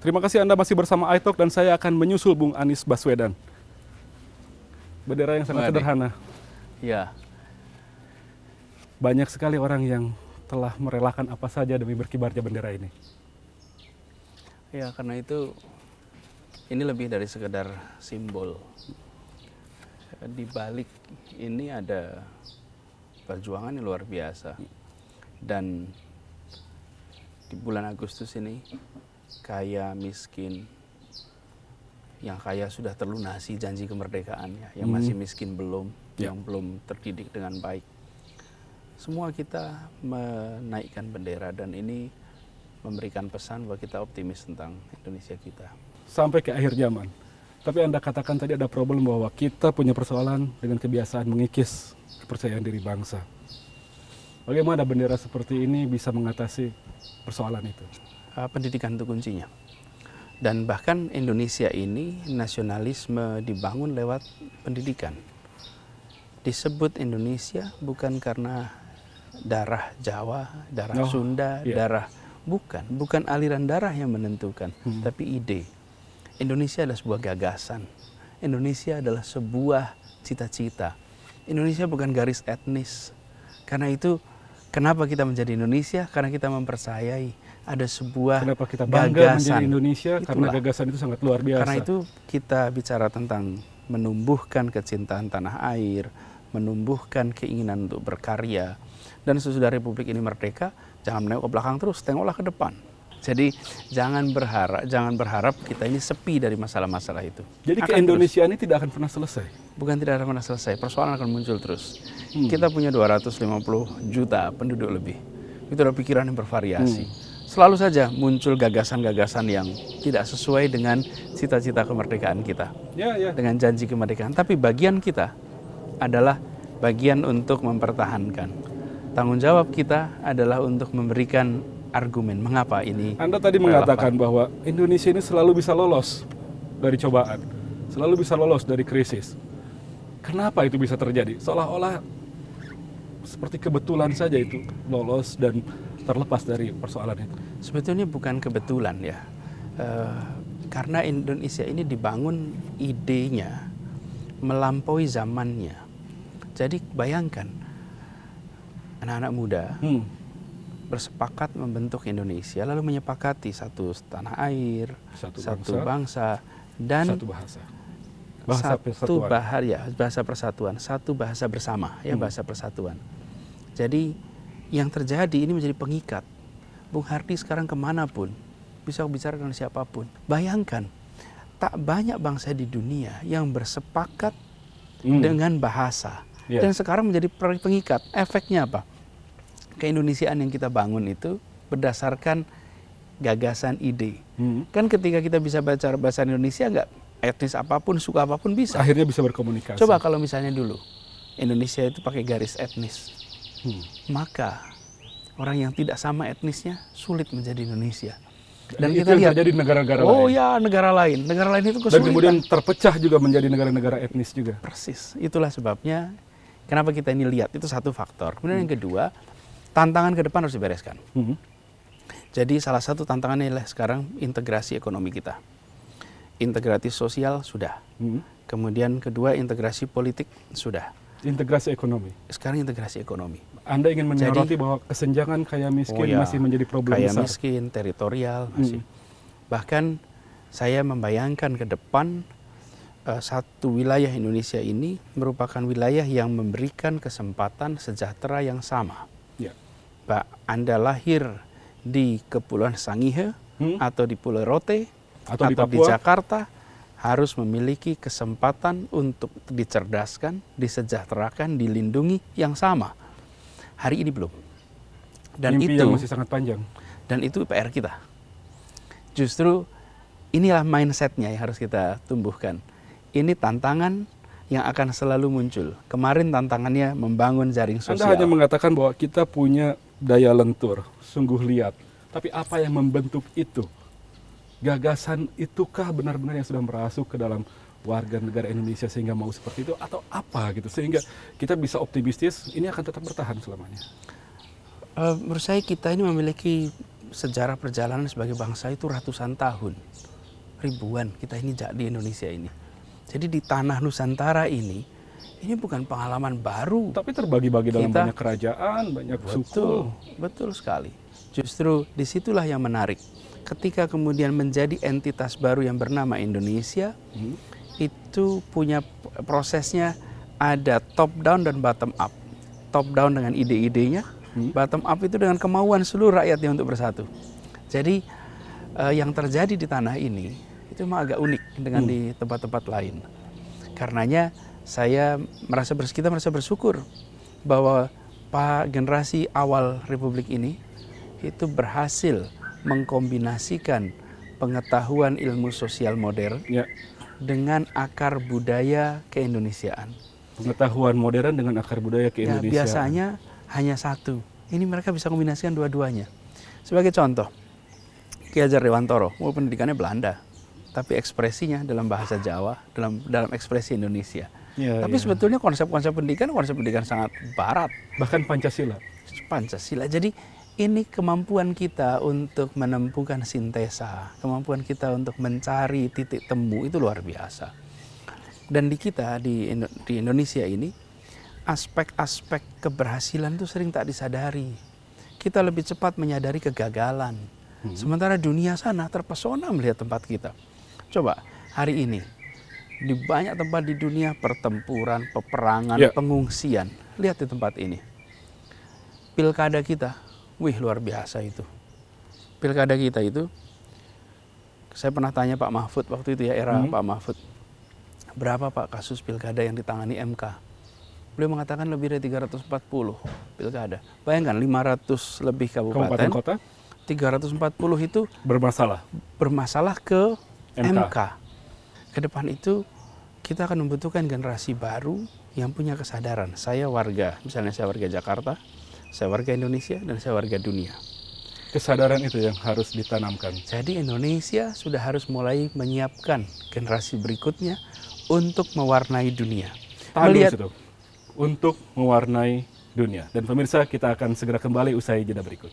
Terima kasih Anda masih bersama iTalk dan saya akan menyusul Bung Anies Baswedan. Bendera yang sangat sederhana. Ya. Banyak sekali orang yang telah merelakan apa saja demi berkibarnya bendera ini. Ya, karena itu ini lebih dari sekedar simbol. Di balik ini ada perjuangan yang luar biasa. Dan di bulan Agustus ini, kaya, miskin, yang kaya sudah terlunasi janji kemerdekaannya, yang masih miskin belum, yang belum terdidik dengan baik. Semua kita menaikkan bendera dan ini memberikan pesan bahwa kita optimis tentang Indonesia kita. Sampai ke akhir zaman. Tapi Anda katakan tadi ada problem bahwa kita punya persoalan dengan kebiasaan mengikis kepercayaan diri bangsa. Bagaimana bendera seperti ini bisa mengatasi persoalan itu? Pendidikan itu kuncinya. Dan bahkan Indonesia ini nasionalisme dibangun lewat pendidikan. Disebut Indonesia bukan karena darah Jawa, darah Sunda, darah bukan aliran darah yang menentukan, tapi ide. Indonesia adalah sebuah gagasan. Indonesia adalah sebuah cita-cita. Indonesia bukan garis etnis. Karena itu kenapa kita menjadi Indonesia? Karena kita mempercayai ada sebuah kenapa kita bangga gagasan. Menjadi Indonesia? Itulah. Karena gagasan itu sangat luar biasa. Karena itu kita bicara tentang menumbuhkan kecintaan tanah air, menumbuhkan keinginan untuk berkarya. Dan sesudah Republik ini merdeka, jangan menengok ke belakang terus, tengoklah ke depan. Jadi jangan berharap kita ini sepi dari masalah-masalah itu. Jadi ke-Indonesia ini tidak akan pernah selesai? Bukan tidak akan pernah selesai, persoalan akan muncul terus. Kita punya 250 juta penduduk lebih. Itu adalah pikiran yang bervariasi. Selalu saja muncul gagasan-gagasan yang tidak sesuai dengan cita-cita kemerdekaan kita. Dengan janji kemerdekaan. Tapi bagian kita adalah bagian untuk mempertahankan. Tanggung jawab kita adalah untuk memberikan argumen mengapa ini. Anda tadi mengatakan bahwa Indonesia ini selalu bisa lolos dari cobaan, selalu bisa lolos dari krisis. Kenapa itu bisa terjadi? Seolah-olah seperti kebetulan saja itu lolos dan terlepas dari persoalan itu. Sebetulnya bukan kebetulan ya, karena Indonesia ini dibangun idenya melampaui zamannya. Jadi bayangkan anak-anak muda bersepakat membentuk Indonesia, lalu menyepakati satu tanah air, satu bangsa dan satu bahasa. Bahasa persatuan, satu bahasa bersama, bahasa persatuan. Jadi yang terjadi ini menjadi pengikat. Bung Hardy sekarang kemanapun bisa bicara dengan siapapun. Bayangkan, tak banyak bangsa di dunia yang bersepakat dengan bahasa. Dan sekarang menjadi pengikat. Efeknya apa? Keindonesiaan yang kita bangun itu berdasarkan gagasan ide. Kan ketika kita bisa baca bahasa Indonesia, nggak etnis apapun, suku apapun bisa. Akhirnya bisa berkomunikasi. Coba kalau misalnya dulu Indonesia itu pakai garis etnis, maka orang yang tidak sama etnisnya sulit menjadi Indonesia. Dan kita lihat terjadi di negara-negara lain. Oh ya, negara lain itu kesulitan. Dan kemudian terpecah juga menjadi negara-negara etnis juga. Persis. Itulah sebabnya kenapa kita ini lihat, itu satu faktor. Kemudian yang kedua, tantangan ke depan harus dibereskan. Jadi salah satu tantangannya adalah sekarang integrasi ekonomi kita. Integrasi sosial sudah. Kemudian kedua, integrasi politik sudah. Integrasi ekonomi. Sekarang integrasi ekonomi. Anda ingin menyoroti bahwa kesenjangan kaya miskin masih menjadi problem besar. Kaya miskin, teritorial masih. Bahkan saya membayangkan ke depan satu wilayah Indonesia ini merupakan wilayah yang memberikan kesempatan sejahtera yang sama. Anda lahir di Kepulauan Sangihe atau di Pulau Rote atau di Jakarta, harus memiliki kesempatan untuk dicerdaskan, disejahterakan, dilindungi yang sama. Hari ini belum. Dan mimpi yang masih sangat panjang. Dan itu PR kita. Justru inilah mindsetnya yang harus kita tumbuhkan. Ini tantangan yang akan selalu muncul. Kemarin tantangannya membangun jaring sosial. Anda hanya mengatakan bahwa kita punya daya lentur, sungguh liat. Tapi apa yang membentuk itu? Gagasan itukah benar-benar yang sudah merasuk ke dalam warga negara Indonesia sehingga mau seperti itu? Atau apa gitu? Sehingga kita bisa optimistis, ini akan tetap bertahan selamanya. Menurut saya kita ini memiliki sejarah perjalanan sebagai bangsa itu ratusan tahun, ribuan kita ini di Indonesia ini. Jadi di tanah Nusantara ini bukan pengalaman baru. Tapi terbagi-bagi dalam Kita- banyak kerajaan, banyak suku. Betul, betul sekali. Justru disitulah yang menarik. Ketika kemudian menjadi entitas baru yang bernama Indonesia, itu punya prosesnya ada top down dan bottom up. Top down dengan ide-idenya, bottom up itu dengan kemauan seluruh rakyatnya untuk bersatu. Jadi yang terjadi di tanah ini itu memang agak unik dengan di tempat-tempat lain. Karenanya kita merasa bersyukur bahwa generasi awal Republik ini itu berhasil mengkombinasikan pengetahuan ilmu sosial modern Ya, dengan akar budaya keindonesiaan. pengetahuan modern dengan akar budaya Ya, keindonesiaan. biasanya hanya satu. Ini mereka bisa kombinasikan dua-duanya. Sebagai contoh, Ki Hajar Dewantoro, pendidikannya Belanda, tapi ekspresinya dalam bahasa Jawa, dalam ekspresi Indonesia. Ya, Tapi ya. sebetulnya konsep pendidikan sangat barat, Bahkan Pancasila. Pancasila. Jadi ini kemampuan kita untuk menemukan sintesa, kemampuan kita untuk mencari titik temu itu luar biasa. Dan di kita di Indonesia ini aspek-aspek keberhasilan itu sering tak disadari. Kita lebih cepat menyadari kegagalan. Sementara dunia sana terpesona melihat tempat kita. Coba hari ini di banyak tempat di dunia pertempuran, peperangan, Ya. pengungsian. Lihat di tempat ini. Pilkada kita, wih luar biasa itu. Pilkada kita itu, saya pernah tanya Pak Mahfud waktu itu ya, era Pak Mahfud. Berapa Pak kasus pilkada yang ditangani MK? Beliau mengatakan lebih dari 340 pilkada. Bayangkan 500 lebih Kabupaten kabupaten, kota 340 itu bermasalah ke MK. MK. Ke depan itu kita akan membutuhkan generasi baru yang punya kesadaran. Misalnya saya warga Jakarta, saya warga Indonesia, dan saya warga dunia. Kesadaran itu yang harus ditanamkan. Jadi Indonesia sudah harus mulai menyiapkan generasi berikutnya untuk mewarnai dunia. Tahan dulu situ. Untuk mewarnai dunia. Dan pemirsa, kita akan segera kembali usai jeda berikut.